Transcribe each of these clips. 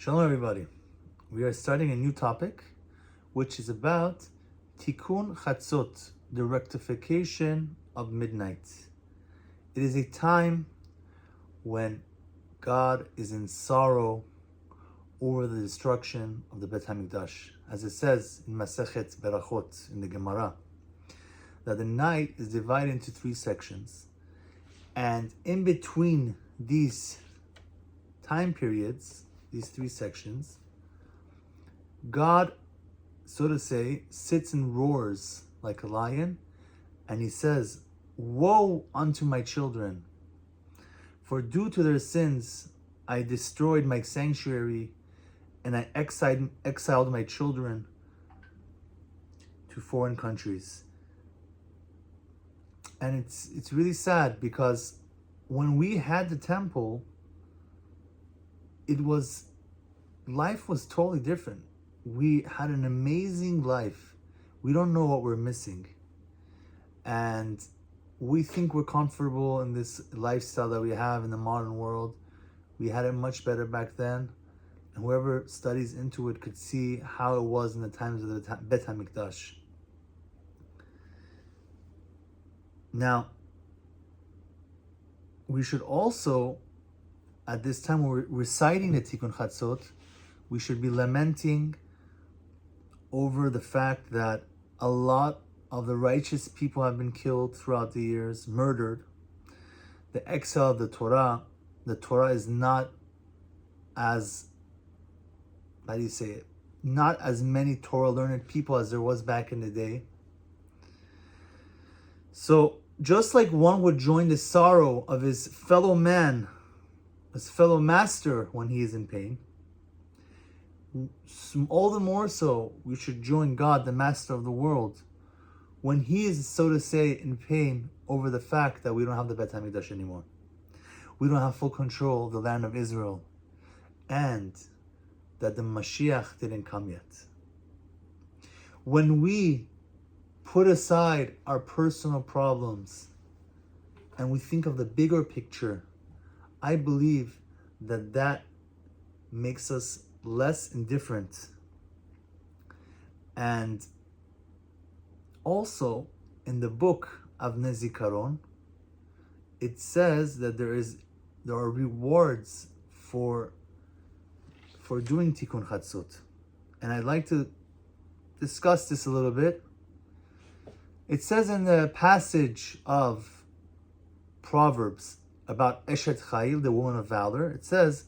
Shalom everybody. We are starting a new topic which is about tikun chatzot, the rectification of midnight. It is a time when God is in sorrow over the destruction of the Bet HaMikdash. As it says in Masechet Berachot in the Gemara, that the night is divided into three sections. And in between these time periods, these three sections, God, so to say, sits and roars like a lion, and he says, "Woe unto my children, for due to their sins I destroyed my sanctuary, and I exiled my children to foreign countries." And it's really sad, because when we had the temple, life was totally different. We had an amazing life. We don't know what we're missing. And we think we're comfortable in this lifestyle that we have in the modern world. We had it much better back then. And whoever studies into it could see how it was in the times of the Bet HaMikdash. Now, we should also, at this time when we're reciting the Tikkun Chatzot, we should be lamenting over the fact that a lot of the righteous people have been killed throughout the years, murdered. The exile of the Torah is not as, not as many Torah learned people as there was back in the day. So just like one would join the sorrow of his fellow man, his fellow master, when he is in pain, all the more so we should join God, the master of the world, when he is, so to say, in pain over the fact that we don't have the Bet HaMikdash anymore. We don't have full control of the land of Israel, and that the Mashiach didn't come yet. When we put aside our personal problems and we think of the bigger picture, I believe that makes us less indifferent. And also in the book of Nezikaron, it says that there are rewards for doing Tikkun Chatzot. And I'd like to discuss this a little bit. It says in the passage of Proverbs about Eshet Chayil, the woman of valor, it says,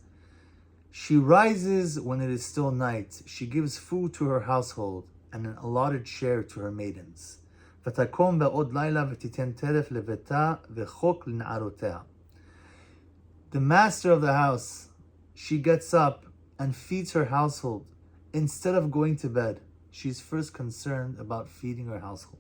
she rises when it is still night. She gives food to her household and an allotted share to her maidens. ותקום בעוד לילה ותיתן טרף לביתה וחוק לנערותיה. The master of the house, she gets up and feeds her household. Instead of going to bed, she's first concerned about feeding her household.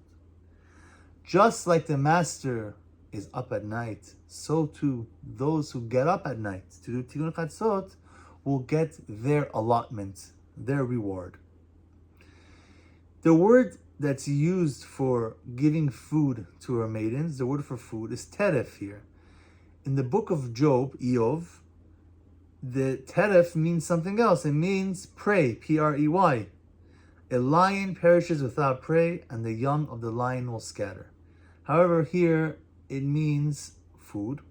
Just like the master is up at night, so too those who get up at night to do Tikkun Chatzot will get their allotment, their reward. The word that's used for giving food to her maidens, the word for food, is teref here. In the book of Job, Eov, the teref means something else. It means prey, P-R-E-Y. A lion perishes without prey, and the young of the lion will scatter. However, here it means food.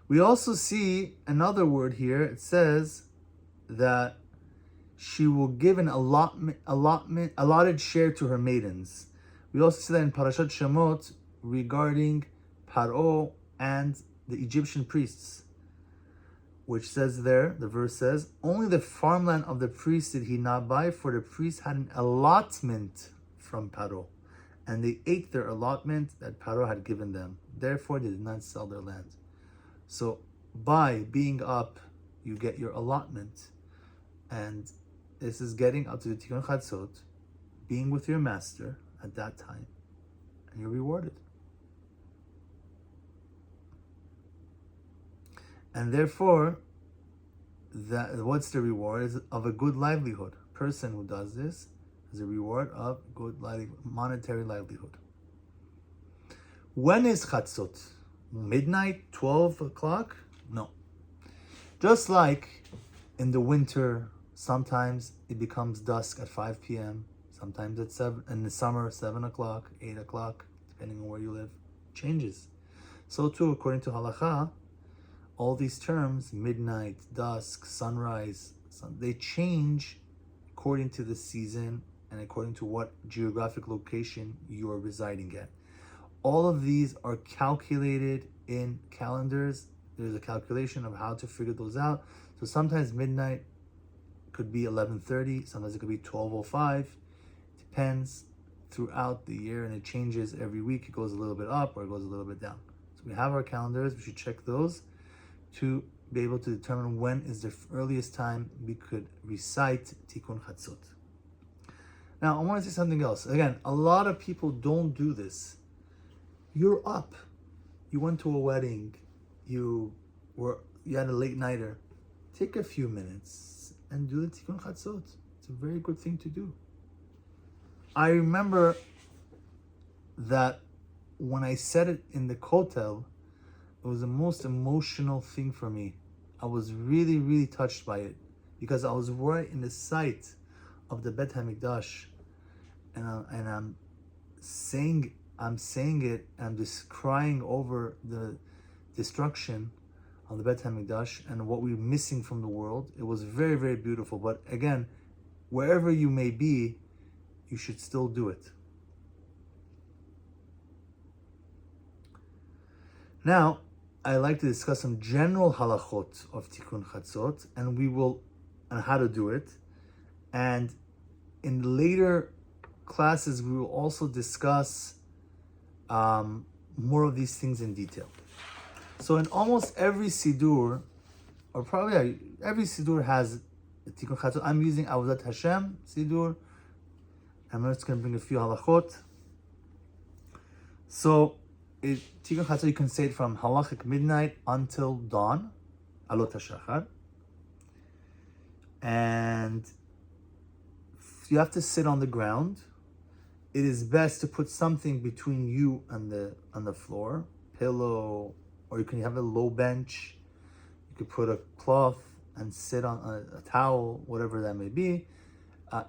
We also see another word here. It says that she will give an allotted share to her maidens. We also see that in Parashat Shemot regarding Paro and the Egyptian priests, which says there, the verse says, only the farmland of the priest did he not buy, for the priest had an allotment from Paro, and they ate their allotment that Paro had given them. Therefore, they did not sell their land. So, by being up, you get your allotment. And this is getting up to the Tikkun Chatzot, being with your master at that time, and you're rewarded. And therefore, what's the reward? Is of a good livelihood. Person who does this is a reward of good monetary livelihood. When is chatzot? Midnight, 12 o'clock? No. Just like In the winter, sometimes it becomes dusk at 5 p.m., sometimes at 7, in the summer, 7 o'clock, 8 o'clock, depending on where you live, changes. So too, according to halakha, all these terms, midnight, dusk, sunrise, they change according to the season and according to what geographic location you are residing at. All of these are calculated in calendars. There's a calculation of how to figure those out. So sometimes midnight could be 11:30, sometimes it could be 12:05. Depends throughout the year, and it changes every week. It goes a little bit up or it goes a little bit down. So we have our calendars. We should check those to be able to determine when is the earliest time we could recite Tikkun chatzot. Now, I want to say something else. Again, a lot of people don't do this. You're up. You went to a wedding. You had a late nighter. Take a few minutes and do the Tikkun chatzot. It's a very good thing to do. I remember that when I said it in the kotel, it was the most emotional thing for me. I was really, really touched by it because I was right in the sight of the Bet HaMikdash, and I'm saying it, and I'm just crying over the destruction of the Bet HaMikdash and what we're missing from the world. It was very, very beautiful. But again, wherever you may be, you should still do it. Now, I'd like to discuss some general halachot of Tikkun chatzot, and how to do it. And in later classes, we will also discuss more of these things in detail. So in almost every sidur, or probably every sidur has a Tikkun chatzot. I'm using Avodat Hashem sidur. I'm just going to bring a few halachot. So, Tikkun chatzot, you can say it from halachic midnight until dawn, alot hashachar. And you have to sit on the ground. It is best to put something between you and the floor, pillow, or you can have a low bench. You could put a cloth and sit on a towel, whatever that may be.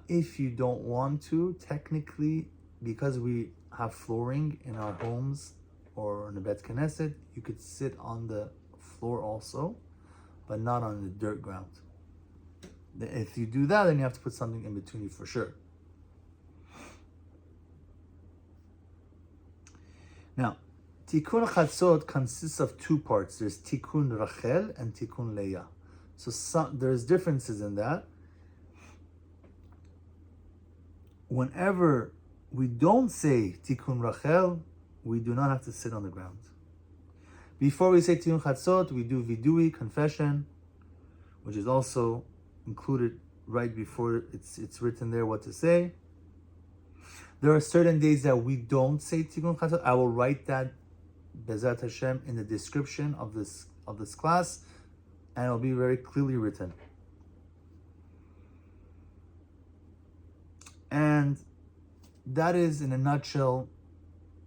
If you don't want to, technically, because we have flooring in our homes or in the Bet Knesset, you could sit on the floor also, but not on the dirt ground. If you do that, then you have to put something in between you for sure. Now, Tikkun chatzot consists of two parts. There's tikun Rachel and tikun leah. So there's differences in that. Whenever we don't say tikun Rachel, we do not have to sit on the ground. Before we say Tikkun chatzot, we do vidui, confession, which is also included right before it's written there what to say. There are certain days that we don't say Tikkun chatzot. I will write that Bezat Hashem in the description of this class, and it will be very clearly written. And that is, in a nutshell,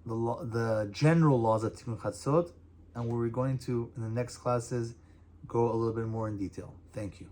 the general laws of Tikkun chatzot, and we're going to, in the next classes, go a little bit more in detail. Thank you.